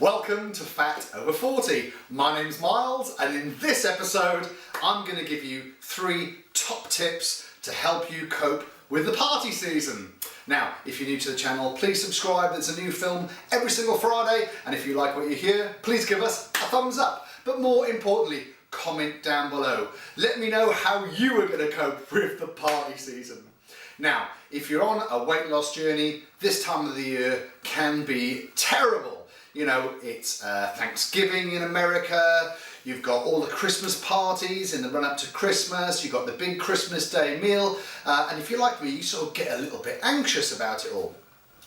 Welcome to Fat Over 40. My name's Miles, and in this episode I'm going to give you 3 top tips to help you cope with the party season. Now, if you're new to the channel, please subscribe. There's a new film every single Friday, and if you like what you hear, please give us a thumbs up. But more importantly, comment down below. Let me know how you are going to cope with the party season. Now, if you're on a weight loss journey, this time of the year can be terrible. You know, it's Thanksgiving in America, you've got all the Christmas parties in the run up to Christmas, you've got the big Christmas Day meal, and if you're like me, you sort of get a little bit anxious about it all.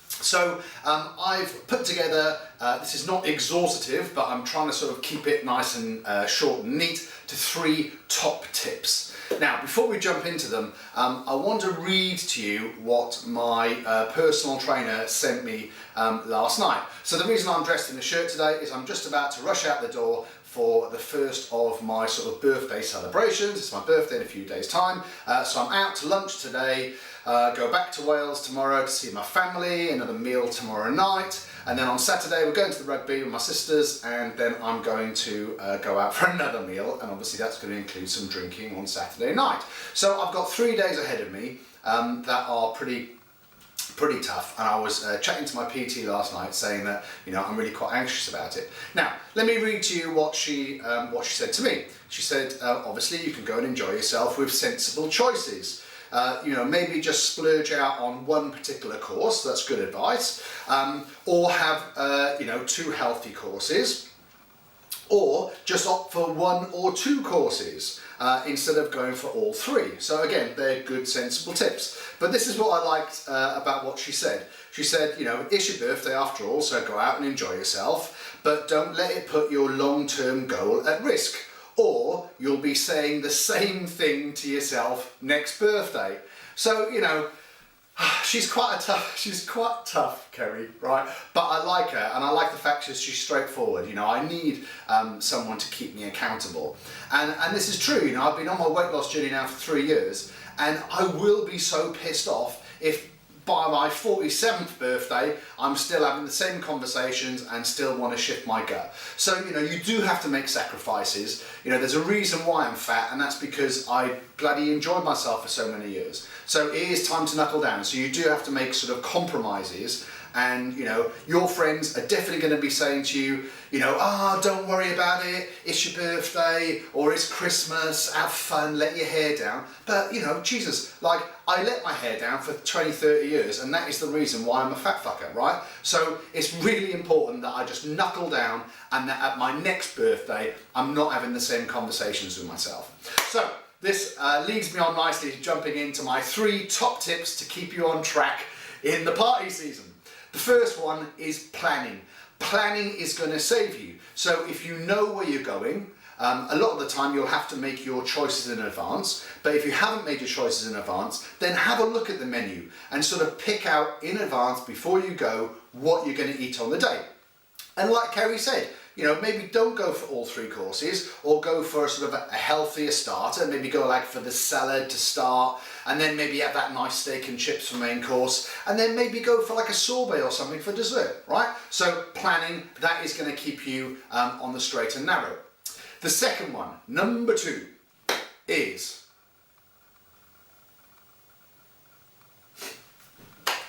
So I've put together, this is not exhaustive, but I'm trying to sort of keep it nice and short and neat, to 3 top tips. Now, before we jump into them, I want to read to you what my personal trainer sent me last night. So the reason I'm dressed in a shirt today is I'm just about to rush out the door for the first of my sort of birthday celebrations. It's my birthday in a few days' time, so I'm out to lunch today, go back to Wales tomorrow to see my family, another meal tomorrow night, and then on Saturday we're going to the rugby with my sisters, and then I'm going to go out for another meal, and obviously that's going to include some drinking on Saturday night. So I've got 3 days ahead of me that are pretty tough, and I was chatting to my PT last night saying that, you know, I'm really quite anxious about it. Now, let me read to you what she said to me. She said, obviously you can go and enjoy yourself with sensible choices. You know, maybe just splurge out on one particular course, that's good advice, or have, you know, 2 healthy courses, or just opt for 1 or 2 courses instead of going for all 3. So again, they're good, sensible tips. But this is what I liked about what she said. She said, you know, it's your birthday after all, so go out and enjoy yourself, but don't let it put your long-term goal at risk, or you'll be saying the same thing to yourself next birthday. So, you know, she's quite tough, Kerry, right? But I like her, and I like the fact that she's straightforward. You know, I need someone to keep me accountable. And this is true, you know, I've been on my weight loss journey now for 3 years, and I will be so pissed off if by my 47th birthday, I'm still having the same conversations and still want to shift my gut. So, you know, you do have to make sacrifices. You know, there's a reason why I'm fat, and that's because I bloody enjoyed myself for so many years. So it is time to knuckle down. So you do have to make sort of compromises, and, you know, your friends are definitely going to be saying to you, you know, don't worry about it, it's your birthday, or it's Christmas, have fun, let your hair down. But, you know, Jesus, like, I let my hair down for 20, 30 years, and that is the reason why I'm a fat fucker, right? So it's really important that I just knuckle down, and that at my next birthday, I'm not having the same conversations with myself. So this leads me on nicely to jumping into my 3 top tips to keep you on track in the party season. The first one is planning. Planning is going to save you. So if you know where you're going, a lot of the time you'll have to make your choices in advance, but if you haven't made your choices in advance, then have a look at the menu and sort of pick out in advance before you go what you're going to eat on the day. And like Kerry said, you know, maybe don't go for all 3 courses, or go for a sort of a healthier starter. Maybe go like for the salad to start, and then maybe have that nice steak and chips for main course, and then maybe go for like a sorbet or something for dessert, right? So planning, that is going to keep you on the straight and narrow. The second one, number 2, is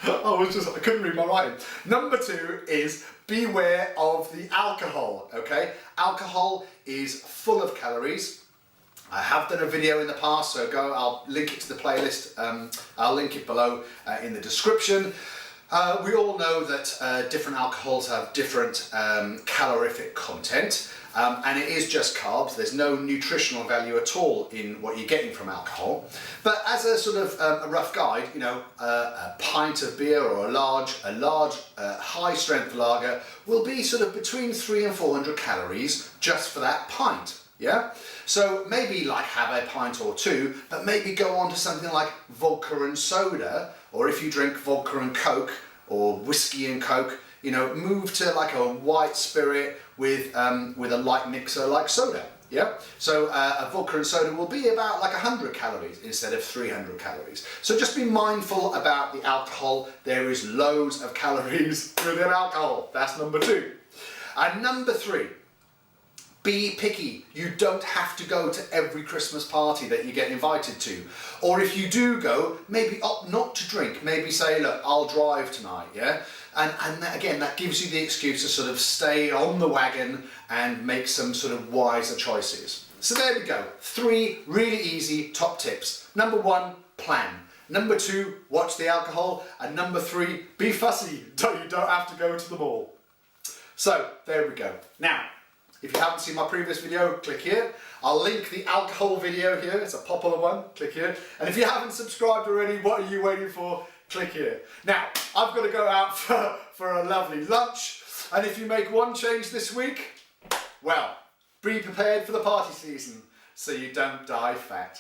I couldn't read my writing. Number 2 is beware of the alcohol, okay? Alcohol is full of calories. I have done a video in the past, so I'll link it to the playlist. I'll link it below in the description. We all know that different alcohols have different calorific content. And it is just carbs. There's no nutritional value at all in what you're getting from alcohol. But as a sort of a rough guide, you know, a pint of beer or a large high strength lager will be sort of between 300 and 400 calories just for that pint. Yeah? So maybe like have a pint or 2, but maybe go on to something like vodka and soda, or if you drink vodka and Coke or whiskey and Coke, you know, move to like a white spirit with a light mixer like soda. Yeah, so a vodka and soda will be about like 100 calories instead of 300 calories. So just be mindful about the alcohol. There is loads of calories within alcohol. That's number 2. And number 3, be picky. You don't have to go to every Christmas party that you get invited to. Or if you do go, maybe opt not to drink. Maybe say, look, I'll drive tonight, yeah? And that, again, that gives you the excuse to sort of stay on the wagon and make some sort of wiser choices. So there we go. 3 really easy top tips. Number 1, plan. Number 2, watch the alcohol. And number 3, be fussy. You don't have to go to the mall. So there we go. Now, if you haven't seen my previous video, click here. I'll link the alcohol video here. It's a popular one. Click here. And if you haven't subscribed already, what are you waiting for? Click here. Now, I've got to go out for a lovely lunch. And if you make one change this week, well, be prepared for the party season so you don't die fat.